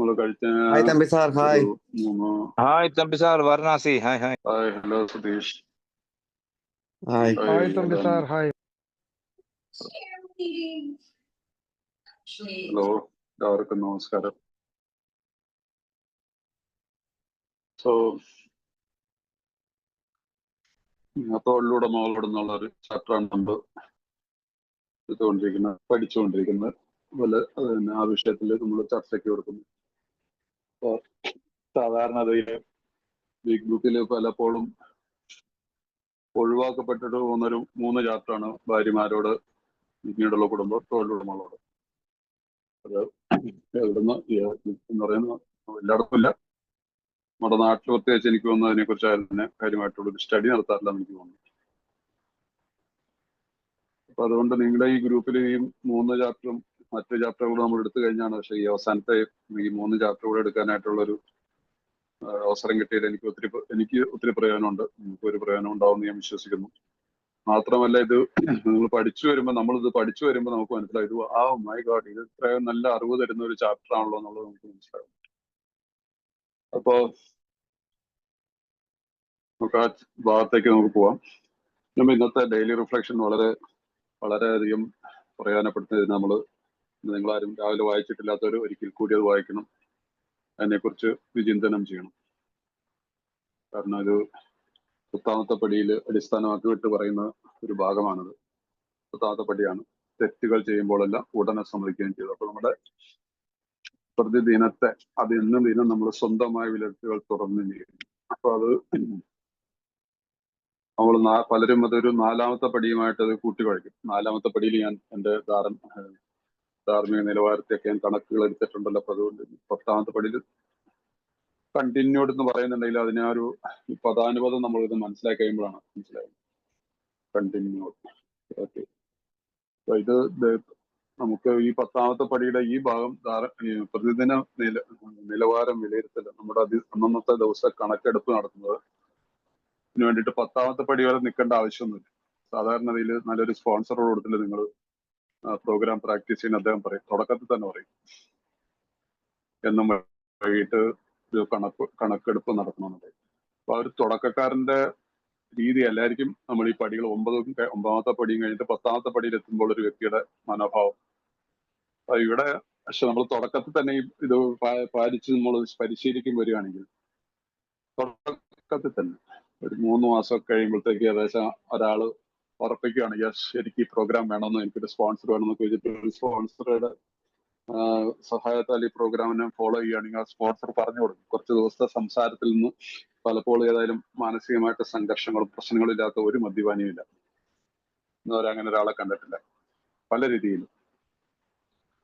Hi, Thambi sir. Hi. Hi, Thambi sir. Varanasi. Hi. Hi, hello, Satish. Hi. Hi, Thambi sir. Hi. Hello, എല്ലാവർക്കും നമസ്കാരം. So തൊഴിലുടമകളോടെന്നുള്ള ഒരു ചാപ്റ്ററാണ് നമ്മൾ പഠിച്ചുകൊണ്ടിരിക്കുന്നത് അതുപോലെ അത് തന്നെ ആ വിഷയത്തിൽ നമ്മൾ ചർച്ചയ്ക്ക് കൊടുക്കുന്നു. അപ്പോൾ സാധാരണതയിൽ ബിഗ് ഗ്രൂപ്പിൽ പലപ്പോഴും ഒഴിവാക്കപ്പെട്ടിട്ട് പോകുന്നൊരു 3 ചാപ്റ്ററാണ് ഭാര്യമാരോട്, പിന്നീടുള്ള കുടുംബം, തൊഴിലുടമകളോട്. അത് എവിടുന്ന് എന്ന് പറയുന്നത് എല്ലായിടത്തും ഇല്ല, നമ്മുടെ നാട്ടിൽ പ്രത്യേകിച്ച് എനിക്ക് തോന്നുന്നു അതിനെ കുറിച്ച് തന്നെ കാര്യമായിട്ടുള്ളൊരു സ്റ്റഡി നടത്താറില്ല എനിക്ക് തോന്നുന്നു. അപ്പൊ അതുകൊണ്ട് നിങ്ങളുടെ ഈ ഗ്രൂപ്പിൽ ഈ 3 ചാപ്റ്ററും മറ്റു ചാപ്റ്ററും കൂടെ നമ്മൾ എടുത്തു കഴിഞ്ഞാണ്. പക്ഷെ ഈ അവസാനത്തെ ഈ 3 ചാപ്റ്റർ കൂടെ എടുക്കാനായിട്ടുള്ളൊരു അവസരം കിട്ടിയത് എനിക്ക് ഒത്തിരി പ്രയോജനമുണ്ട്. നിങ്ങൾക്ക് ഒരു പ്രയോജനം ഉണ്ടാവുമെന്ന് ഞാൻ വിശ്വസിക്കുന്നു. മാത്രമല്ല ഇത് നിങ്ങൾ പഠിച്ചു വരുമ്പോൾ നമുക്ക് മനസ്സിലായി ഇത് മൈ ഗോഡ്, ഇത് ഇത്രയും നല്ല അറിവ് തരുന്ന ഒരു ചാപ്റ്റർ ആണല്ലോ എന്നുള്ളത് നമുക്ക് മനസ്സിലാവും. അപ്പോ നമുക്ക് ആ ഭാഗത്തേക്ക് നമുക്ക് പോവാം. നമ്മൾ ഇന്നത്തെ ഡെയിലി റിഫ്ലക്ഷൻ വളരെയധികം പ്രയോജനപ്പെടുത്തുന്നതിന് നിങ്ങളാരും രാവിലെ വായിച്ചിട്ടില്ലാത്തവർ ഒരിക്കൽ കൂടി അത് വായിക്കണം, അതിനെക്കുറിച്ച് വിചിന്തനം ചെയ്യണം. കാരണം ഇത് 10ാമത്തെ പടിയിൽ അടിസ്ഥാനമാക്കിയിട്ട് പറയുന്ന ഒരു ഭാഗമാണത്. 10ാമത്തെ പടിയാണ് തെറ്റുകൾ ചെയ്യുമ്പോഴെല്ലാം ഉടനെ സമ്മതിക്കുകയും ചെയ്തു. അപ്പൊ നമ്മുടെ പ്രതിദിനത്തെ അത് എന്നും ദിനം നമ്മൾ സ്വന്തമായ വിലയിരുത്തലുകൾ തുടർന്ന് ചെയ്യുന്നു. അപ്പൊ അത് നമ്മൾ പലരും അതൊരു 4ാമത്തെ പടിയുമായിട്ട് അത് കൂട്ടിക്കുഴയ്ക്കും. 4ാമത്തെ പടിയിൽ ഞാൻ എൻ്റെ ധാർമ്മിക നിലവാരത്തെയൊക്കെ ഞാൻ കണക്കുകൾ എടുത്തിട്ടുണ്ടല്ലോ. അപ്പൊ അതുകൊണ്ട് 10ാമത്തെ പടിയിൽ കണ്ടിന്യൂഡ് എന്ന് പറയുന്നുണ്ടെങ്കിൽ അതിനെ ഒരു പദാനുപദം നമ്മളിത് മനസ്സിലാക്കി കഴിയുമ്പോഴാണ് മനസ്സിലായത്. കണ്ടിന്യൂഡ്. ഓക്കെ, അപ്പൊ ഇത് നമുക്ക് ഈ 10ാമത്തെ പടിയുടെ ഈ ഭാഗം പ്രതിദിന നിലവാരം വിലയിരുത്തൽ, നമ്മുടെ അന്നത്തെ ദിവസം കണക്കെടുപ്പ് നടത്തുന്നത് ഇതിനു വേണ്ടിയിട്ട് 10ാമത്തെ പടി വരെ നിൽക്കേണ്ട ആവശ്യമൊന്നുമില്ല. സാധാരണയിൽ നല്ലൊരു സ്പോൺസർ കൊടുത്തില്ല നിങ്ങൾ പ്രോഗ്രാം പ്രാക്ടീസ് ചെയ്യുന്ന അദ്ദേഹം പറയും, തുടക്കത്തിൽ തന്നെ പറയും എന്നും വൈകിട്ട് ഒരു കണക്കെടുപ്പ് നടത്തണമെന്നുണ്ട്. അപ്പൊ ആ ഒരു തുടക്കക്കാരന്റെ രീതി അല്ലായിരിക്കും നമ്മൾ ഈ പടികൾ 9ാമത്തെ പടിയും കഴിഞ്ഞിട്ട് 10ാമത്തെ പടിയിൽ എത്തുമ്പോൾ ഒരു വ്യക്തിയുടെ മനോഭാവം. അപ്പൊ ഇവിടെ പക്ഷെ നമ്മൾ തുടക്കത്തിൽ തന്നെ ഇത് പാലിച്ച് നമ്മൾ പരിശീലിക്കും വരികയാണെങ്കിൽ തുടക്കത്തിൽ തന്നെ ഒരു 3 മാസം കഴിയുമ്പോഴത്തേക്ക് ഏകദേശം ഒരാൾ ഉറപ്പിക്കുകയാണ്, യെസ് എനിക്ക് ഈ പ്രോഗ്രാം വേണമെന്ന്, എനിക്കൊരു സ്പോൺസർ വേണമെന്നൊക്കെ വെച്ചിട്ട് ഒരു സ്പോൺസറുടെ സഹായത്താൽ ഈ പ്രോഗ്രാമിനെ ഫോളോ ചെയ്യുകയാണെങ്കിൽ ആ സ്പോൺസർ പറഞ്ഞു കൊടുക്കും. കുറച്ച് ദിവസത്തെ സംസാരത്തിൽ നിന്ന് പലപ്പോഴും ഏതായാലും മാനസികമായിട്ട് സംഘർഷങ്ങളും പ്രശ്നങ്ങളും ഇല്ലാത്ത ഒരു മദ്യപാനിയും ഇല്ല. അങ്ങനെ ഒരാളെ കണ്ടിട്ടില്ല. പല രീതിയിലും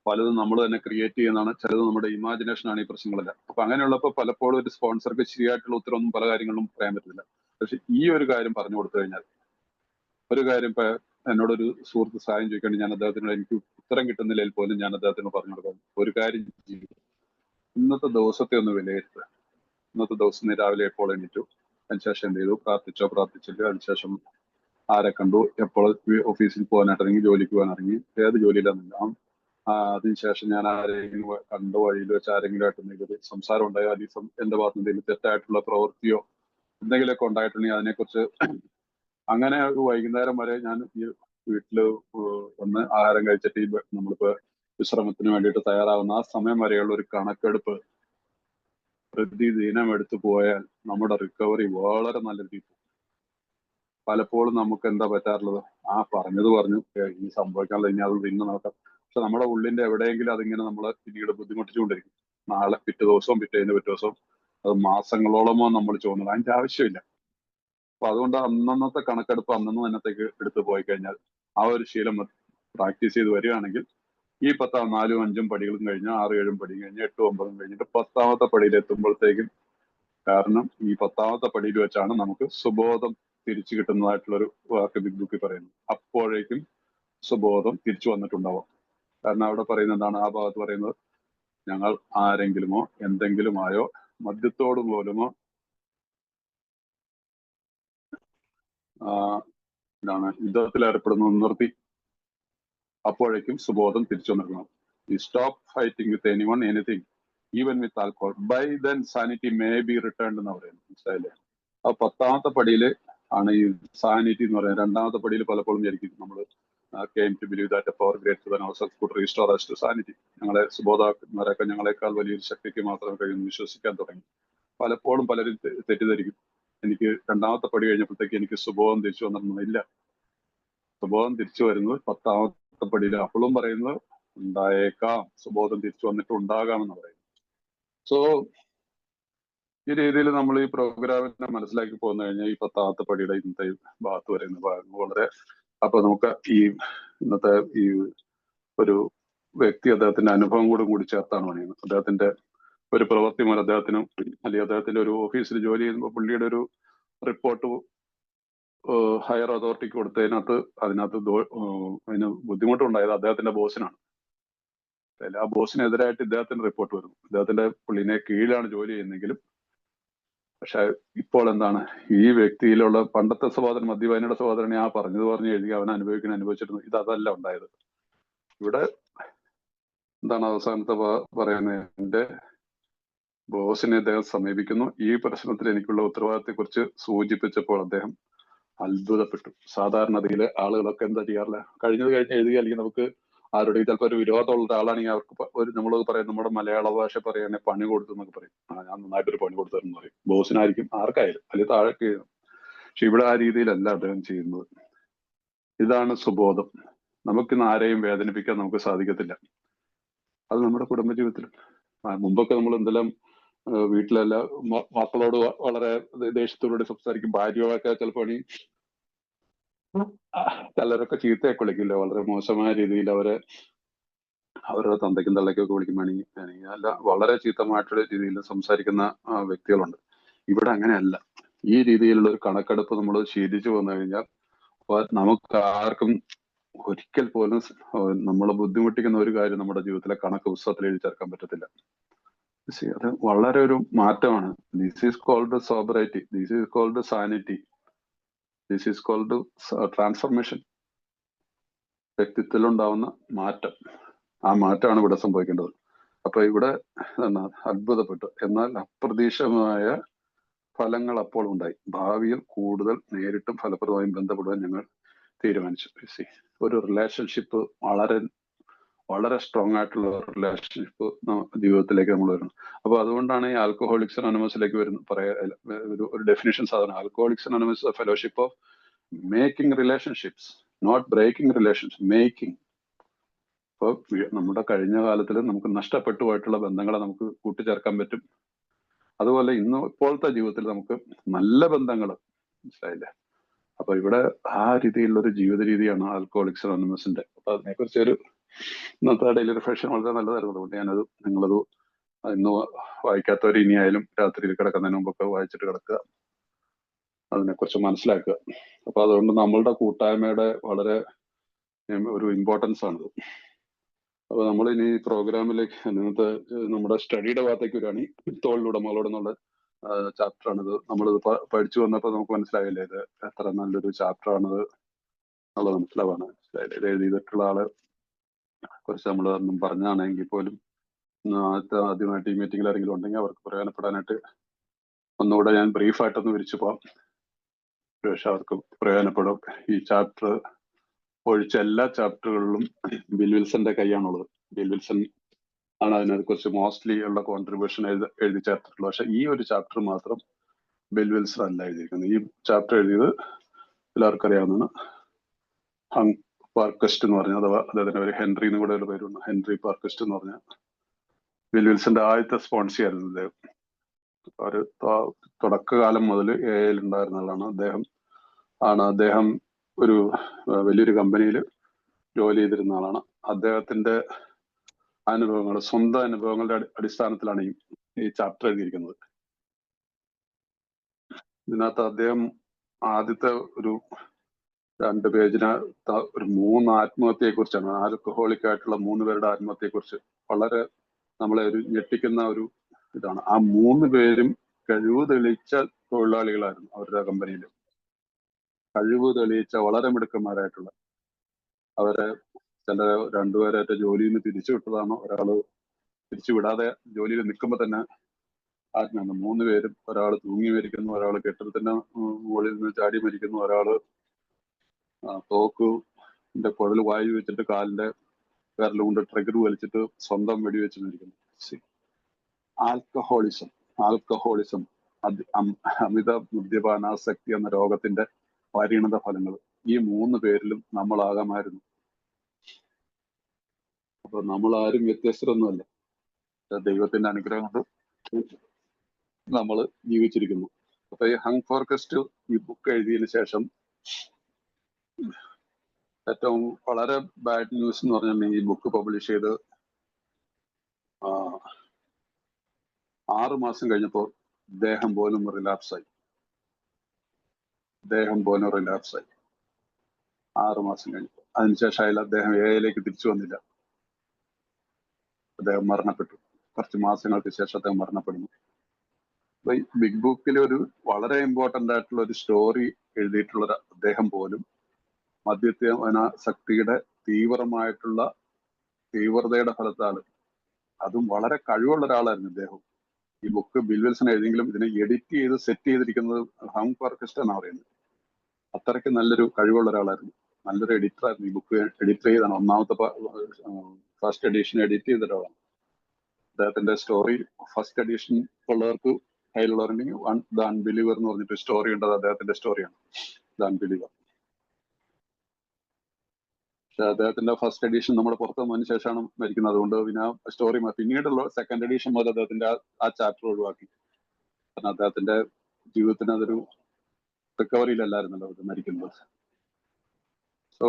പലതും നമ്മൾ തന്നെ ക്രിയേറ്റ് ചെയ്യുന്നതാണ്, ചിലത് നമ്മുടെ ഇമാജിനേഷൻ ആണ് ഈ പ്രശ്നങ്ങളെല്ലാം. അപ്പൊ അങ്ങനെയുള്ളപ്പോൾ പലപ്പോഴും ഒരു സ്പോൺസർക്ക് ശരിയായിട്ടുള്ള ഉത്തരവൊന്നും പല കാര്യങ്ങളിലും പറയാൻ പറ്റില്ല. പക്ഷെ ഈ ഒരു കാര്യം പറഞ്ഞു കൊടുത്തു കഴിഞ്ഞാൽ, ഒരു കാര്യം ഇപ്പൊ എന്നോടൊരു സുഹൃത്ത് സഹായം ചോദിക്കേണ്ടി ഞാൻ അദ്ദേഹത്തിനോട് എനിക്ക് ഉത്തരം കിട്ടുന്നില്ലെങ്കിൽ പോലും ഞാൻ അദ്ദേഹത്തിന് പറഞ്ഞു കൊടുക്കാം, ഒരു കാര്യം ചെയ്യും, ഇന്നത്തെ ദിവസത്തെ ഒന്ന് വിലയിരുത്തുക. ഇന്നത്തെ ദിവസം രാവിലെ എപ്പോൾ എണീറ്റു, അതിനുശേഷം എന്ത് ചെയ്തു, പ്രാർത്ഥിച്ചില്ല, അതിനുശേഷം ആരെ കണ്ടു, എപ്പോൾ ഓഫീസിൽ പോകാനായിട്ട് ഇറങ്ങി, ജോലിക്ക് പോകാൻ ഇറങ്ങി, ഏത് ജോലിയിലാണെന്നില്ല, അതിനുശേഷം ഞാൻ ആരെങ്കിലും കണ്ടു, വഴിയിൽ വെച്ച് ആരെങ്കിലും എന്തെങ്കിലും സംസാരം ഉണ്ടായോ, അല്ലെങ്കിൽ എന്റെ ഭാഗത്ത് എന്തെങ്കിലും തെറ്റായിട്ടുള്ള പ്രവൃത്തിയോ എന്തെങ്കിലുമൊക്കെ ഉണ്ടായിട്ടുണ്ടെങ്കിൽ അതിനെക്കുറിച്ച് അങ്ങനെ ഒരു വൈകുന്നേരം വരെ ഞാൻ ഈ വീട്ടില് വന്ന് ആഹാരം കഴിച്ചിട്ട് ഈ നമ്മളിപ്പോ വിശ്രമത്തിന് വേണ്ടിയിട്ട് തയ്യാറാവുന്ന ആ സമയം വരെയുള്ള ഒരു കണക്കെടുപ്പ് പ്രതിദിനം എടുത്തു പോയാൽ നമ്മുടെ റിക്കവറി വളരെ നല്ല രീതിയിൽ. പലപ്പോഴും നമുക്ക് എന്താ പറ്റാറുള്ളത്, പറഞ്ഞു ഈ സംഭവിക്കാനുള്ള ഇനി അത് പിന്നെ നോക്കാം. പക്ഷെ നമ്മുടെ ഉള്ളിന്റെ എവിടെയെങ്കിലും അതിങ്ങനെ നമ്മളെ പിന്നീട് ബുദ്ധിമുട്ടിച്ചുകൊണ്ടിരിക്കും. നാളെ പിറ്റേ ദിവസവും പിറ്റേ ദിവസവും അത് മാസങ്ങളോളമോ നമ്മൾ ചോദിക്കുന്നത് അതിന്റെ ആവശ്യമില്ല. അപ്പൊ അതുകൊണ്ട് അന്നത്തെ കണക്കെടുപ്പ് തന്നത്തേക്ക് എടുത്തു പോയി കഴിഞ്ഞാൽ ആ ഒരു ശീലം പ്രാക്ടീസ് ചെയ്ത് വരികയാണെങ്കിൽ ഈ 4ഉം 5ഉം പടികളും കഴിഞ്ഞ് 6, 7 പടിയും കഴിഞ്ഞ് 8, 9 കഴിഞ്ഞിട്ട് 10ാമത്തെ പടിയിൽ എത്തുമ്പോഴത്തേക്കും, കാരണം ഈ 10ാമത്തെ പടിയിൽ വെച്ചാണ് നമുക്ക് സുബോധം തിരിച്ചു കിട്ടുന്നതായിട്ടുള്ളൊരു വാക്ക് ബിഗ് ബുക്കിൽ പറയുന്നു. അപ്പോഴേക്കും സുബോധം തിരിച്ചു വന്നിട്ടുണ്ടാവാം. കാരണം അവിടെ പറയുന്നത് എന്താണ്, ആ ഭാഗത്ത് പറയുന്നത്, ഞങ്ങൾ ആരെങ്കിലുമോ എന്തെങ്കിലുമായോ മദ്യത്തോട് പോലുമോ യുദ്ധത്തിൽ ഏർപ്പെടുന്നത് നിർത്തി. അപ്പോഴേക്കും സുബോധം തിരിച്ചു വന്നിരിക്കണം. ഈ stop fighting with anyone anything. Even with alcohol by then sanity may be returned എന്ന് പറയുന്നത്, മനസ്സിലായില്ലേ? ആ 10ാമത്തെ പടിയിൽ ആണ് ഈ സാനിറ്റി എന്ന് പറയുന്നത്. 2ാമത്തെ പടിയിൽ പലപ്പോഴും വിചാരിക്കും നമ്മൾ came to believe that a power greater than ourselves could restore us to sanity. ഞങ്ങളെ സുബോധന്മാരൊക്കെ ഞങ്ങളെക്കാൾ വലിയൊരു ശക്തിക്ക് മാത്രമേ കഴിയുമെന്ന് വിശ്വസിക്കാൻ തുടങ്ങി. പലപ്പോഴും പലരും തെറ്റിദ്ധരിക്കും. എനിക്ക് 2ാമത്തെ പടി കഴിഞ്ഞപ്പോഴത്തേക്ക് എനിക്ക് സുബോധം തിരിച്ചു വന്നിരുന്നില്ല. സുബോധം തിരിച്ചു വരുന്നത് 10ാമത്തെ പടിയിൽ. അപ്പോഴും പറയുന്നത് ഉണ്ടായേക്കാം, സുബോധം തിരിച്ചു വന്നിട്ട് ഉണ്ടാകാമെന്ന് പറയുന്നത്. സോ ഈ രീതിയിൽ നമ്മൾ ഈ പ്രോഗ്രാമിനെ മനസ്സിലാക്കി പോന്നു കഴിഞ്ഞാൽ ഈ 10ാമത്തെ പടിയുടെ ഇന്നത്തെ ഭാഗത്ത് പറയുന്ന ഭാഗങ്ങൾ വളരെ, അപ്പൊ നമുക്ക് ഈ ഇന്നത്തെ ഈ ഒരു വ്യക്തി അദ്ദേഹത്തിന്റെ അനുഭവം കൂടി ചേർത്താണ് പണിയുന്നത്. അദ്ദേഹത്തിന്റെ ഒരു പ്രവൃത്തി മൂലം അദ്ദേഹത്തിനും അല്ലെങ്കിൽ അദ്ദേഹത്തിന്റെ ഒരു ഓഫീസിൽ ജോലി ചെയ്യുമ്പോൾ പുള്ളിയുടെ ഒരു റിപ്പോർട്ട് ഹയർ അതോറിറ്റിക്ക് കൊടുത്തതിനകത്ത് അതിന് ബുദ്ധിമുട്ടുണ്ടായത് അദ്ദേഹത്തിന്റെ ബോസിനാണ്. ആ ബോസിനെതിരായിട്ട് ഇദ്ദേഹത്തിന് റിപ്പോർട്ട് വരുന്നു. ഇദ്ദേഹത്തിന്റെ പുള്ളിനെ കീഴിലാണ് ജോലി ചെയ്യുന്നെങ്കിലും പക്ഷെ ഇപ്പോൾ എന്താണ് ഈ വ്യക്തിയിലുള്ള പണ്ടത്തെ സഹോദരൻ, മദ്യപാനിയുടെ സഹോദരനെ ആ പറഞ്ഞു എഴുതി അവൻ അനുഭവിച്ചിരുന്നു. ഇത് അതല്ല ഉണ്ടായത്. ഇവിടെ എന്താണ് അവസാനത്തെ പറയുന്നത്? എന്റെ ബോസിനെ അദ്ദേഹം സമീപിക്കുന്നു. ഈ പ്രശ്നത്തിൽ എനിക്കുള്ള ഉത്തരവാദിത്തത്തെ കുറിച്ച് സൂചിപ്പിച്ചപ്പോൾ അദ്ദേഹം അത്ഭുതപ്പെട്ടു. സാധാരണഗതിയിലെ ആളുകളൊക്കെ എന്താ ചെയ്യാറില്ല, കഴിഞ്ഞത് എഴുതുക, അല്ലെങ്കിൽ നമുക്ക് ആരുടെ ചിലപ്പോൾ ഒരു വിരോധമുള്ള ഒരാളാണെങ്കിൽ അവർക്ക് നമ്മളത് പറയും, നമ്മുടെ മലയാള ഭാഷ പറയുകയാണെങ്കിൽ പണി കൊടുത്തു എന്നൊക്കെ പറയും. ഞാൻ നന്നായിട്ടൊരു പണി കൊടുത്തെന്ന് പറയും. ബോസിനായിരിക്കും, ആർക്കായാലും, അല്ലെങ്കിൽ താഴെ എഴുതും. പക്ഷെ ഇവിടെ ആ രീതിയിലല്ല അദ്ദേഹം ചെയ്യുന്നത്. ഇതാണ് സുബോധം. നമുക്കിന്ന് ആരെയും വേദനിപ്പിക്കാൻ നമുക്ക് സാധിക്കത്തില്ല. അത് നമ്മുടെ കുടുംബജീവിതത്തിലും മുമ്പൊക്കെ നമ്മൾ എന്തെല്ലാം വീട്ടിലെല്ലാം മക്കളോട് വളരെ ദേഷ്യത്തോടുകൂടി സംസാരിക്കും. ഭാര്യയൊക്കെ ചിലപ്പോൾ ചിലരൊക്കെ ചീത്തയൊക്കെ വിളിക്കില്ല, വളരെ മോശമായ രീതിയിൽ അവരുടെ തന്തയ്ക്കും തള്ളയ്ക്കൊക്കെ വിളിക്കും, അല്ല വളരെ ചീത്തമായിട്ടുള്ള രീതിയിൽ സംസാരിക്കുന്ന വ്യക്തികളുണ്ട്. ഇവിടെ അങ്ങനെയല്ല. ഈ രീതിയിലുള്ള ഒരു കണക്കെടുപ്പ് നമ്മൾ ശീലിച്ചു വന്നു കഴിഞ്ഞാൽ നമുക്ക് ആർക്കും ഒരിക്കൽ പോലും നമ്മളെ ബുദ്ധിമുട്ടിക്കുന്ന ഒരു കാര്യം നമ്മുടെ ജീവിതത്തിലെ കണക്ക് പുസ്തകത്തിൽ എഴുതി ചേർക്കാൻ പറ്റത്തില്ല. അത് വളരെ ഒരു മാറ്റമാണ്. This is called sobriety, this is called sanity, this is called transformation. വ്യക്തിത്വത്തിലുണ്ടാവുന്ന മാറ്റം, ആ മാറ്റമാണ് ഇവിടെ സംഭവിക്കേണ്ടത്. അപ്പൊ ഇവിടെ അത്ഭുതപ്പെട്ടു. എന്നാൽ അപ്രതീക്ഷിതമായ ഫലങ്ങൾ അപ്പോൾ ഉണ്ടായി. ഭാവിയിൽ കൂടുതൽ നേരിട്ടും ഫലപ്രദമായും ബന്ധപ്പെടുവാൻ ഞങ്ങൾ തീരുമാനിച്ചു. ഒരു റിലേഷൻഷിപ്പ് വളരെ സ്ട്രോങ് ആയിട്ടുള്ള റിലേഷൻഷിപ്പ് ജീവിതത്തിലേക്ക് നമ്മൾ വരുന്നു. അപ്പൊ അതുകൊണ്ടാണ് ഈ ആൽക്കഹോളിക്സ് അനോണിമസിലേക്ക് ഒരു ഡെഫിനിഷൻ സാധനം. Alcoholics Anonymous fellowship of making relationships, not breaking relations, making. അപ്പോൾ നമ്മുടെ കഴിഞ്ഞ കാലത്തിൽ നമുക്ക് നഷ്ടപ്പെട്ടു പോയിട്ടുള്ള ബന്ധങ്ങളെ നമുക്ക് കൂട്ടിച്ചേർക്കാൻ പറ്റും. അതുപോലെ ഇപ്പോഴത്തെ ജീവിതത്തിൽ നമുക്ക് നല്ല ബന്ധങ്ങൾ, മനസ്സിലായില്ലേ? അപ്പൊ ഇവിടെ ആ രീതിയിലുള്ള ഒരു ജീവിത രീതിയാണ് ആൽക്കഹോളിക്സ് അനോണിമസിന്റെ. അപ്പൊ അതിനെക്കുറിച്ച് ഇന്നത്തെ ഡെയിലി റിഫ്ലക്ഷൻ വളരെ നല്ലതായിരുന്നു. അതുകൊണ്ട് നിങ്ങളത് ഇന്ന് വായിക്കാത്തവർ ഇനിയായാലും രാത്രിയിൽ കിടക്കുന്നതിന് മുമ്പൊക്കെ വായിച്ചിട്ട് കിടക്കുക, അതിനെക്കുറിച്ച് മനസ്സിലാക്കുക. അപ്പൊ അതുകൊണ്ട് നമ്മളുടെ കൂട്ടായ്മയുടെ വളരെ ഒരു ഇമ്പോർട്ടൻസ് ആണിത്. അപ്പൊ നമ്മൾ ഇനി പ്രോഗ്രാമിലേക്ക് ഇന്നത്തെ നമ്മുടെ സ്റ്റഡിയുടെ ഭാഗത്തേക്ക് വരികയാണ്. തൊഴിലുടമകളോട് എന്നുള്ള ചാപ്റ്റർ ആണിത്. നമ്മളിത് പഠിച്ചു വന്നപ്പോൾ നമുക്ക് മനസ്സിലായില്ലേ ഇത് എത്ര നല്ലൊരു ചാപ്റ്റർ ആണിത് എന്നുള്ളത് മനസ്സിലാവാണ്. ഇത് എഴുതിയിട്ടുള്ള ആളെ കുറിച്ച് നമ്മൾ പറഞ്ഞാണെങ്കിൽ പോലും ആദ്യമായിട്ട് ഈ മീറ്റിംഗിൽ ആരെങ്കിലും ഉണ്ടെങ്കിൽ അവർക്ക് പ്രയോജനപ്പെടാനായിട്ട് ഒന്നുകൂടെ ഞാൻ ബ്രീഫായിട്ടൊന്ന് വിരിച്ചു പോവാം. പക്ഷെ അവർക്ക് പ്രയോജനപ്പെടും. ഈ ചാപ്റ്റർ ഒഴിച്ച എല്ലാ ചാപ്റ്ററുകളിലും ബിൽ വിൽസന്റെ കൈയാണുള്ളത്. ബിൽ വിൽസൺ ആണ് അതിനെക്കുറിച്ച് മോസ്റ്റ്ലി ഉള്ള കോൺട്രിബ്യൂഷൻ എഴുതി ചേർത്തിട്ടുള്ളത്. പക്ഷെ ഈ ഒരു ചാപ്റ്റർ മാത്രം ബിൽ വിൽസൺ അല്ല എഴുതിയിരിക്കുന്നത്. ഈ ചാപ്റ്റർ എഴുതിയത് എല്ലാവർക്കും അറിയാവുന്നതാണ് ഹങ് പാർക്കസ്റ്റ് എന്ന് പറഞ്ഞ, അഥവാ അദ്ദേഹത്തിന്റെ പേര് ഹെൻറി എന്ന് കൂടെ ഒരു പേരുണ്ട്. ഹെൻറി പാർക്കസ്റ്റ് എന്ന് പറഞ്ഞ ബിൽ വിൽസന്റെ ആദ്യത്തെ സ്പോൺസി ആയിരുന്നു അദ്ദേഹം. ഒരു തുടക്കകാലം മുതൽ എയിൽ ഉണ്ടായിരുന്ന ആളാണ്. അദ്ദേഹം ഒരു വലിയൊരു കമ്പനിയിൽ ജോലി ചെയ്തിരുന്ന ആളാണ്. അദ്ദേഹത്തിന്റെ അനുഭവങ്ങൾ, സ്വന്തം അനുഭവങ്ങളുടെ അടിസ്ഥാനത്തിലാണ് ഈ ചാപ്റ്റർ എഴുതിയിരിക്കുന്നത്. ഇതിനകത്ത് അദ്ദേഹം ആദ്യത്തെ ഒരു 2 പേജിന് ഒരു 3 ആത്മഹത്യയെ കുറിച്ചാണ്, ആൽക്കഹോളിക് ആയിട്ടുള്ള 3 പേരുടെ ആത്മഹത്യയെ കുറിച്ച് വളരെ നമ്മളെ ഒരു ഞെട്ടിക്കുന്ന ഒരു ഇതാണ്. ആ 3 പേരും കഴിവ് തെളിയിച്ച തൊഴിലാളികളായിരുന്നു അവരുടെ കമ്പനിയിൽ. കഴിവ് തെളിയിച്ച വളരെ മിടുക്കന്മാരായിട്ടുള്ള അവരെ ചില 2 പേരായിട്ട് ജോലിയിൽ നിന്ന് പിരിച്ചു വിട്ടതാണ്. ഒരാള് തിരിച്ചു വിടാതെ ജോലിയിൽ നിൽക്കുമ്പോൾ തന്നെ ആത്മഹത്യ. 3 പേരും, ഒരാൾ തൂങ്ങി മരിക്കുന്നു, ഒരാൾ കെട്ടിടത്തിന്റെ മുകളിൽ നിന്ന് ചാടി മരിക്കുന്നു, ഒരാള് തോക്കിന്റെ കുഴൽ വായു വെച്ചിട്ട് കാലിന്റെ വിരൽ കൊണ്ട് ട്രിഗർ വലിച്ചിട്ട് സ്വന്തം വെടിവെച്ച് മരിക്കുന്നു. ആൽക്കഹോളിസം അമിത മദ്യപാനാസക്തി എന്ന രോഗത്തിന്റെ പരിണത ഫലങ്ങൾ ഈ 3 പേരിലും നമ്മളാകാമായിരുന്നു. അപ്പൊ നമ്മൾ ആരും വ്യത്യസ്തരൊന്നുമല്ല. ദൈവത്തിന്റെ അനുഗ്രഹം കൊണ്ട് നമ്മൾ ജീവിച്ചിരിക്കുന്നു. അപ്പൊ ഈ ഹങ് ഫോർകസ്റ്റ് ഈ ബുക്ക് എഴുതിയതിനു ശേഷം ഏറ്റവും വളരെ ബാഡ് ന്യൂസ് എന്ന് പറഞ്ഞാൽ ഈ ബുക്ക് പബ്ലിഷ് ചെയ്ത് 6 മാസം കഴിഞ്ഞപ്പോൾ ദേഹം പോലും റിലാപ്സായി. 6 മാസം കഴിഞ്ഞപ്പോൾ. അതിനുശേഷം അയാൾ അദ്ദേഹം എയിലേക്ക് തിരിച്ചു വന്നില്ല. അദ്ദേഹം മരണപ്പെട്ടു. കുറച്ച് മാസങ്ങൾക്ക് ശേഷം അദ്ദേഹം മരണപ്പെടുന്നു. അപ്പൊ ഈ ബിഗ് ബുക്കിൽ ഒരു വളരെ ഇമ്പോർട്ടന്റ് ആയിട്ടുള്ള ഒരു സ്റ്റോറി എഴുതിയിട്ടുള്ള അദ്ദേഹം പോലും മദ്യപാനാസക്തിയുടെ തീവ്രതയുടെ ഫലത്താൽ, അതും വളരെ കഴിവുള്ള ഒരാളായിരുന്നു ഇദ്ദേഹം. ഈ ബുക്ക് ബിൽ വിൽസൺ എഴുതിയെങ്കിലും ഇതിനെ എഡിറ്റ് ചെയ്ത് സെറ്റ് ചെയ്തിരിക്കുന്നത് ഹങ് ഫോർകസ്റ്റ് എന്നാണ് പറയുന്നത്. അത്രയ്ക്ക് നല്ലൊരു കഴിവുള്ള ഒരാളായിരുന്നു, നല്ലൊരു എഡിറ്റർ ആയിരുന്നു. ഈ ബുക്ക് എഡിറ്റ് ചെയ്താണ് ഒന്നാമത്തെ ഫസ്റ്റ് എഡിഷൻ എഡിറ്റ് ചെയ്ത ഒരാളാണ്. അദ്ദേഹത്തിന്റെ സ്റ്റോറി ഫസ്റ്റ് എഡിഷൻ ഉള്ളവർക്ക് കയ്യിലുള്ളവരുണ്ടെങ്കിൽ ദ അൺബിലീവർ എന്ന് പറഞ്ഞിട്ട് സ്റ്റോറി ഉണ്ട്. അദ്ദേഹത്തിന്റെ സ്റ്റോറിയാണ് ദ അൺബിലീവർ. പക്ഷെ അദ്ദേഹത്തിന്റെ ഫസ്റ്റ് എഡിഷൻ നമ്മുടെ പുറത്ത് വന്നതിന് ശേഷമാണ് മരിക്കുന്നത്. അതുകൊണ്ട് പിന്നെ ആ സ്റ്റോറി പിന്നീടുള്ള സെക്കൻഡ് എഡിഷൻ മുതൽ അദ്ദേഹത്തിന്റെ ആ ചാപ്റ്റർ ഒഴിവാക്കി. കാരണം അദ്ദേഹത്തിന്റെ ജീവിതത്തിന് അതൊരു റിക്കവറിയിലല്ലായിരുന്നല്ലോ അത് മരിക്കുന്നത്. സോ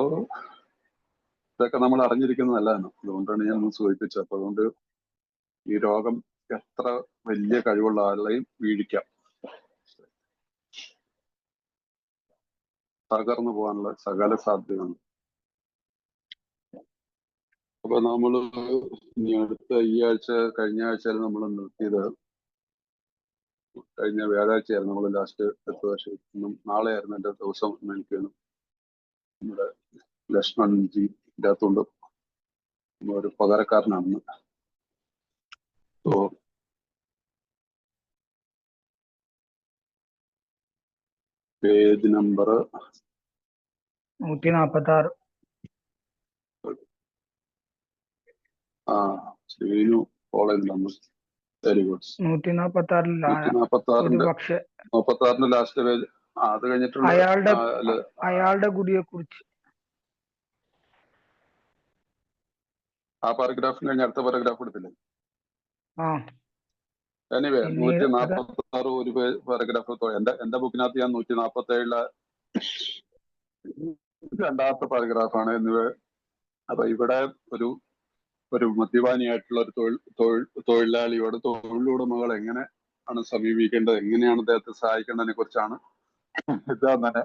ഇതൊക്കെ നമ്മൾ അറിഞ്ഞിരിക്കുന്നത് നല്ലതാണ്. അതുകൊണ്ടാണ് ഞാൻ ഒന്ന് സൂചിപ്പിച്ചത്. അപ്പൊ അതുകൊണ്ട് ഈ രോഗം എത്ര വലിയ കഴിവുള്ള ആളെയും വീഴിക്കാം, തകർന്നു പോകാനുള്ള സകല സാധ്യതയുണ്ട്. അപ്പൊ നമ്മള് ഇനി കഴിഞ്ഞ ആഴ്ചയിൽ നമ്മൾ നിർത്തിയത്, കഴിഞ്ഞ വ്യാഴാഴ്ചയായിരുന്നു നമ്മൾ ലാസ്റ്റ് 10 വർഷം. നാളെയായിരുന്നു എന്റെ ദിവസം എനിക്ക് നമ്മുടെ ലക്ഷ്മൺ ജി ഇതിനകത്തുണ്ട്, ഒരു പകരക്കാരനാണ്. Page number 146. ശ്രീനു കോളേജിൽ വെരി ഗുഡ്. 146 last page. അത് കഴിഞ്ഞിട്ടുള്ള അയാളുടെ ഗുഡിയെ കുറിച്ച് ആ പാരഗ്രാഫിന് കഴിഞ്ഞ അടുത്ത പാരഗ്രാഫ് എടുത്തില്ലേ? എനിവേ 146 ഒരു പാരഗ്രാഫ്. എന്റെ ബുക്കിനകത്ത് ഞാൻ 147 രണ്ടാമത്തെ പാരഗ്രാഫാണ്. എന്നിവ അപ്പൊ ഇവിടെ ഒരു മദ്യപാനിയായിട്ടുള്ള ഒരു തൊഴിലാളിയോട് തൊഴിലുടമകൾ എങ്ങനെ ആണ് സമീപിക്കേണ്ടത്, എങ്ങനെയാണ് അദ്ദേഹത്തെ സഹായിക്കേണ്ടതിനെ കുറിച്ചാണ് ഇദ്ദേഹം തന്നെ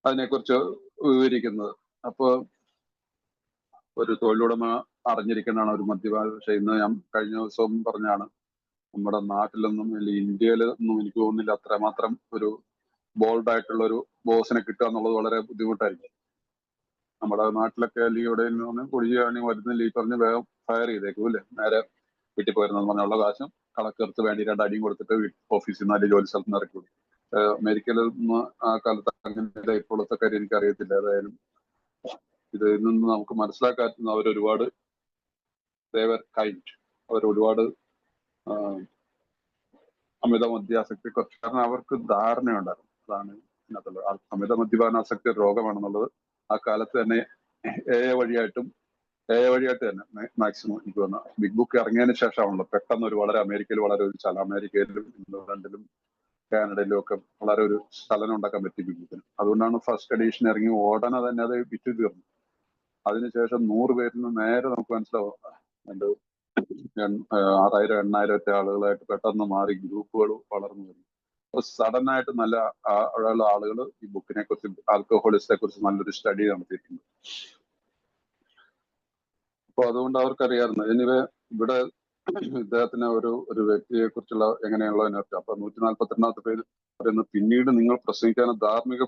അതിനെക്കുറിച്ച് വിവരിക്കുന്നത്. അപ്പൊ ഒരു തൊഴിലുടമ അറിഞ്ഞിരിക്കുന്നതാണ് ഒരു മദ്യപാന. പക്ഷെ ഇന്ന് ഞാൻ കഴിഞ്ഞ ദിവസവും പറഞ്ഞാണ്, നമ്മുടെ നാട്ടിലൊന്നും ഇന്ത്യയിലൊന്നും എനിക്ക് തോന്നുന്നില്ല അത്രമാത്രം ഒരു ബോൾഡ് ആയിട്ടുള്ള ഒരു ബോസിനെ കിട്ടുക എന്നുള്ളത് വളരെ ബുദ്ധിമുട്ടായിരിക്കും. നമ്മുടെ നാട്ടിലൊക്കെ അല്ലെങ്കിൽ ഇവിടെ നിന്ന് കുടിക്കുകയാണെങ്കിൽ വരുന്നില്ല, ഈ പറഞ്ഞ് വേഗം ഫയർ ചെയ്തേക്കും അല്ലേ, നേരെ വീട്ടിൽ പോയിരുന്നെന്ന് പറഞ്ഞുള്ള കാശും കണക്കെടുത്ത് വേണ്ടി 2 അടിയും കൊടുത്തിട്ട് ഓഫീസിൽ നിന്ന് അല്ലെങ്കിൽ ജോലി സ്ഥലത്ത് നിന്ന് ഇറക്കി കൊടുക്കും. അമേരിക്കയിലൊന്നും ആ കാലത്ത് അങ്ങനെ ഇപ്പോഴത്തെ കാര്യം എനിക്ക് അറിയത്തില്ല. ഏതായാലും ഇതിൽ നിന്ന് നമുക്ക് മനസ്സിലാക്കാൻ അവരൊരുപാട് അവരൊരുപാട് അമിത മദ്യാസക്തി കുറച്ച്, കാരണം അവർക്ക് ധാരണയുണ്ടായിരുന്നു. അതാണ് ഇതിനകത്തുള്ളത്. അമിത മദ്യപാനാസക്തി രോഗമാണെന്നുള്ളത് ആ കാലത്ത് തന്നെ വഴിയായിട്ട് തന്നെ മാക്സിമം എനിക്ക് തോന്നുന്നു ബിഗ് ബുക്ക് ഇറങ്ങിയതിന് ശേഷമാണല്ലോ പെട്ടെന്ന് അമേരിക്കയിൽ വളരെ ഒരു അമേരിക്കയിലും ഇംഗ്ലണ്ടിലും കാനഡയിലും ഒക്കെ വളരെ ഒരു ചലനം ഉണ്ടാക്കാൻ പറ്റി ബിഗ് ബുക്കിന്. അതുകൊണ്ടാണ് ഫസ്റ്റ് എഡീഷൻ ഇറങ്ങി ഉടനെ തന്നെ അത് വിറ്റ് തീർന്നു. അതിനുശേഷം 100 പേരിൽ നിന്ന് നേരെ നമുക്ക് മനസ്സിലാവും 6000-8000 ഒറ്റ ആളുകളായിട്ട് പെട്ടെന്ന് മാറി ഗ്രൂപ്പുകൾ വളർന്നു വരുന്നു. അപ്പൊ സഡൻ ആയിട്ട് നല്ല ആളുകൾ ഈ ബുക്കിനെ കുറിച്ച്, ആൽക്കഹോളിസത്തെ കുറിച്ച് നല്ലൊരു സ്റ്റഡി നടത്തിയിട്ടുണ്ട്. അപ്പൊ അതുകൊണ്ട് അവർക്കറിയാമായിരുന്നു. എനിവേ ഇവിടെ ഇദ്ദേഹത്തിന് ഒരു വ്യക്തിയെ കുറിച്ചുള്ള എങ്ങനെയുള്ളതിനകത്ത് അപ്പൊ 142 പേര് പറയുന്നത്, പിന്നീട് നിങ്ങൾ പ്രസംഗിക്കാനോ ധാർമ്മിക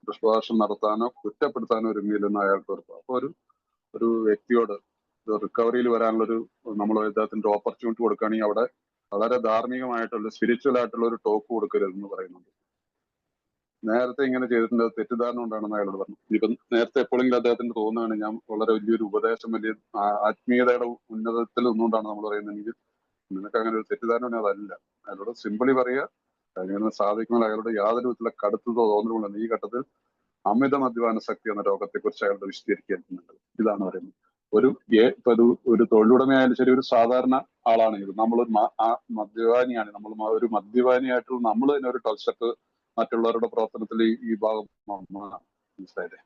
പ്രഭാഷണം നടത്താനോ കുറ്റപ്പെടുത്താനോ ഒരുങ്ങിയില്ലെന്ന് അയാൾക്ക് ഉറപ്പ്. അപ്പൊ ഒരു വ്യക്തിയോട് റിക്കവറിയിൽ വരാനുള്ളൊരു നമ്മൾ അദ്ദേഹത്തിന്റെ ഓപ്പർച്യൂണിറ്റി കൊടുക്കുകയാണെങ്കിൽ അവിടെ വളരെ ധാർമ്മികമായിട്ടുള്ള സ്പിരിച്വൽ ആയിട്ടുള്ള ഒരു ടോക്ക് കൊടുക്കരുതെന്ന് പറയുന്നുണ്ട്. നേരത്തെ ഇങ്ങനെ ചെയ്തിട്ടുണ്ട്, തെറ്റിദ്ധാരണ ഉണ്ടാണെന്ന് അയാളോട് പറഞ്ഞു. ഇപ്പം നേരത്തെ എപ്പോഴെങ്കിലും അദ്ദേഹത്തിന് തോന്നുകയാണ് ഞാൻ വളരെ വലിയൊരു ഉപദേശം, വലിയ ആത്മീയതയുടെ ഉന്നതത്തിൽ നിന്നുകൊണ്ടാണ് നമ്മൾ പറയുന്നതെങ്കിൽ നിനക്ക് അങ്ങനെ ഒരു തെറ്റിദ്ധാരണ അതല്ല. അയാളോട് സിമ്പിളി പറയുക, അങ്ങനെ സാധിക്കുമ്പോൾ അയാളുടെ യാതൊരു വിധത്തിലുള്ള കടുത്തതോ തോന്നലുകൊണ്ടാണ് ഈ ഘട്ടത്തിൽ അമിത മദ്യപാന ശക്തി എന്ന രോഗത്തെ കുറിച്ച് അയാളുടെ വിശദീകരിക്കുന്നുണ്ട്. ഇതാണ് പറയുന്നത്. ഇപ്പൊ ഒരു തൊഴിലുടമയായാലും ശരി, ഒരു സാധാരണ ആളാണെങ്കിൽ നമ്മളൊരു മദ്യപാനിയാണ്, നമ്മൾ ഒരു മദ്യപാനിയായിട്ടുള്ള നമ്മൾ തന്നെ ഒരു ടച്ച് മറ്റുള്ളവരുടെ പ്രവർത്തനത്തിൽ ഈ ഭാഗം മനസ്സിലായില്ലേ.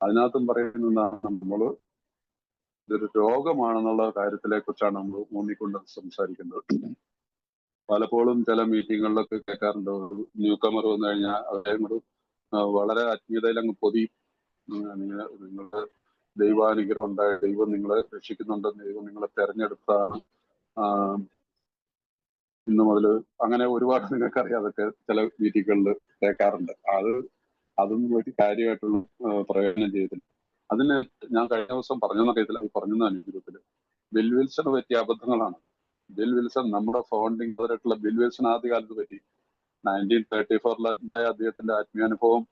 അതിനകത്തും പറയുന്നതാണ് നമ്മള് ഇതൊരു രോഗമാണെന്നുള്ള കാര്യത്തിലെ കുറിച്ചാണ് നമ്മൾ ഊന്നിക്കൊണ്ട് സംസാരിക്കുന്നത്. പലപ്പോഴും ചില മീറ്റിങ്ങുകളിലൊക്കെ കേൾക്കാറുണ്ട്, ന്യൂ കമർ വന്നു കഴിഞ്ഞാൽ അദ്ദേഹം ഒരു വളരെ ആത്മീയതയിൽ അങ്ങ് പൊതിയും. നിങ്ങളുടെ ദൈവാനുഗ്രഹം ഉണ്ടായ ദൈവം നിങ്ങളെ രക്ഷിക്കുന്നുണ്ടെന്ന്, ദൈവം നിങ്ങളെ തെരഞ്ഞെടുത്താണ് ഇന്ന് മുതൽ, അങ്ങനെ ഒരുപാട് നിങ്ങൾക്കറിയാം, അതൊക്കെ ചില മീറ്റിങ്ങുകളിൽ കേൾക്കാറുണ്ട്. അതൊന്നും ഒരു കാര്യമായിട്ടുള്ള പ്രയോജനം ചെയ്തില്ല. അതിന് ഞാൻ കഴിഞ്ഞ ദിവസം പറഞ്ഞെന്നറിയത്തില്ല, അത് പറഞ്ഞതാണ് ജീവിതത്തില്. ബിൽ വിൽസണ് പറ്റിയ അബദ്ധങ്ങളാണ്. ബിൽ വിൽസൺ, നമ്മുടെ ഫൗണ്ടിങ് ഫാദറായിട്ടുള്ള ബിൽ വിൽസൺ ആദ്യകാലത്ത് പറ്റി 1934 അദ്ദേഹത്തിന്റെ ആത്മീയാനുഭവം,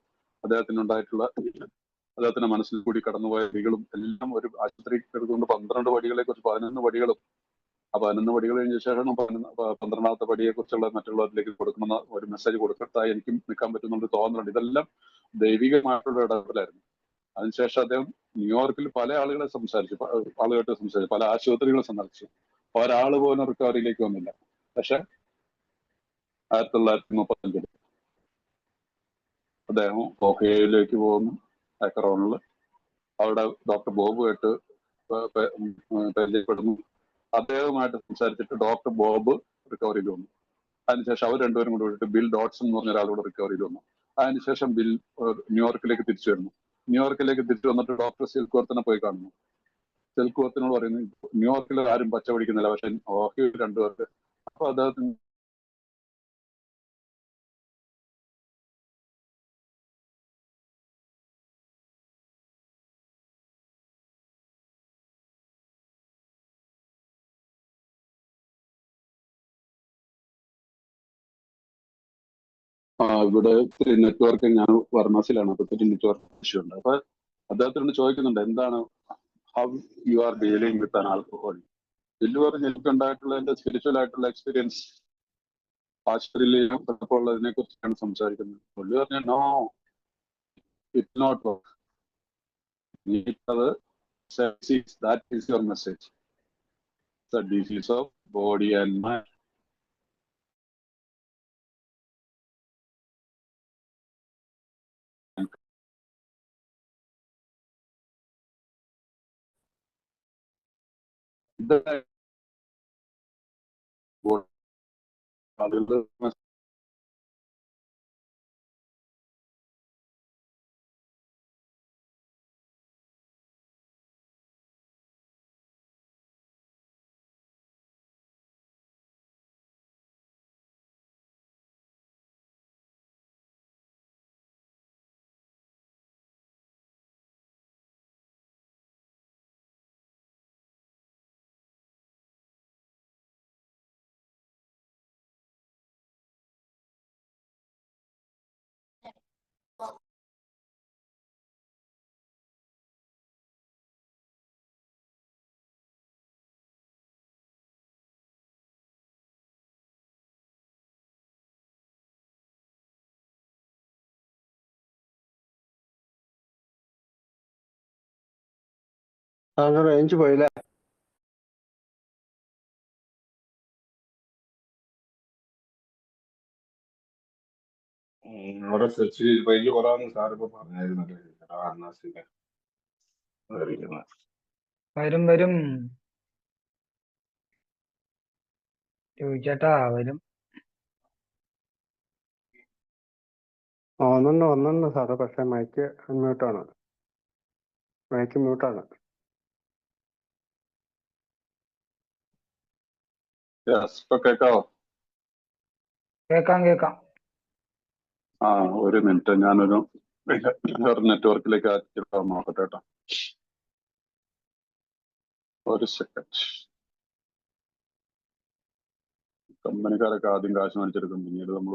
അദ്ദേഹത്തിനുണ്ടായിട്ടുള്ള, അദ്ദേഹത്തിന്റെ മനസ്സിൽ കൂടി കടന്നുപോയ വഴികളും എല്ലാം ഒരു ആശുപത്രി എടുത്തുകൊണ്ട് 12 പടികളെ കുറിച്ച് 11 പടികളും, ആ 11 പടികൾ കഴിഞ്ഞ ശേഷം 12ാമത്തെ പടിയെ കുറിച്ചുള്ള മറ്റുള്ളവരിലേക്ക് കൊടുക്കണമെന്ന ഒരു മെസ്സേജ് കൊടുക്കട്ടായി എനിക്കും നിൽക്കാൻ പറ്റുന്നുണ്ട് തോന്നലുണ്ട്. ഇതെല്ലാം ദൈവികമായിട്ടുള്ള ഇടപെടലായിരുന്നു. അതിനുശേഷം അദ്ദേഹം ന്യൂയോർക്കിൽ പല ആളുകളായിട്ട് സംസാരിച്ചു, പല ആശുപത്രികളെ സന്ദർശിച്ചു. ഒരാൾ പോലും റിക്കവറിയിലേക്ക് വന്നില്ല. പക്ഷെ 1935 അദ്ദേഹം ഓഹയോയിലേക്ക് പോകുന്നു, ആക്കറോണിൽ. അവിടെ ഡോക്ടർ ബോബുമായിട്ട് പരിചയപ്പെടുന്നു. അദ്ദേഹവുമായിട്ട് സംസാരിച്ചിട്ട് ഡോക്ടർ ബോബ് റിക്കവറിയിൽ വന്നു. അതിനുശേഷം അവർ രണ്ടുപേരും കൂടെ വിട്ടിട്ട് ബിൽ ഡോട്ട്സൺ എന്ന് പറഞ്ഞ ഒരാളോട് റിക്കവറിയിൽ വന്നു. അതിനുശേഷം ബിൽ ന്യൂയോർക്കിലേക്ക് തിരിച്ചു വരുന്നു. ന്യൂയോർക്കിലേക്ക് തിരിച്ചു വന്നിട്ട് ഡോക്ടർ സിൽക്വർത്തിനെ പോയി കാണുന്നു. സിൽക്വർത്തിനോട് പറയുന്നു, ന്യൂയോർക്കിൽ ആരും പച്ച പിടിക്കുന്നില്ല, പക്ഷെ ഓഹയോയിൽ രണ്ടുപേർക്ക്. അപ്പൊ അദ്ദേഹത്തിന് ഇവിടെ ഇത്തിരി നെറ്റ്വർക്ക്, ഞാൻ വാരണാസിയിലാണ്, അപ്പൊ ഇത്തിരി നെറ്റ്വർക്ക് ഇഷ്യൂ ഉണ്ട്. അപ്പൊ അദ്ദേഹത്തിനോട് ചോദിക്കുന്നുണ്ട്, എന്താണ് how you are dealing with an alcohol. Bill പറഞ്ഞ് എനിക്കുണ്ടായിട്ടുള്ള എന്റെ സ്പിരിച്വൽ ആയിട്ടുള്ള എക്സ്പീരിയൻസ് ആശുപത്രിയിലും ഉള്ളതിനെ കുറിച്ചാണ് സംസാരിക്കുന്നത്. പുള്ളി പറഞ്ഞ no, it not work. That is your message. The disease of body and mind. അങ്ങനെ റേഞ്ച് പോയില്ലേ? അവിടെ സെർച്ച് റേഞ്ച് കുറവാന്ന് സാറിപ്പോ പറഞ്ഞായിരുന്നല്ലോ. വരും ചോദിച്ചേട്ടാ, വരും. ഒന്നുണ്ട് സാറേ, പക്ഷെ മൈക്ക് മ്യൂട്ടാണ്. ഇപ്പൊ കേൾക്കാവോ? കേക്കാം. ഒരു മിനിറ്റ്, ഞാനൊരു നെറ്റ്വർക്കിലേക്ക് നോക്കട്ടെ കേട്ടോ. ഒരു സെക്കൻഡ്. കമ്പനിക്കാരൊക്കെ ആദ്യം കാശ് മേടിച്ചെടുക്കും, പിന്നീട് നമ്മൾ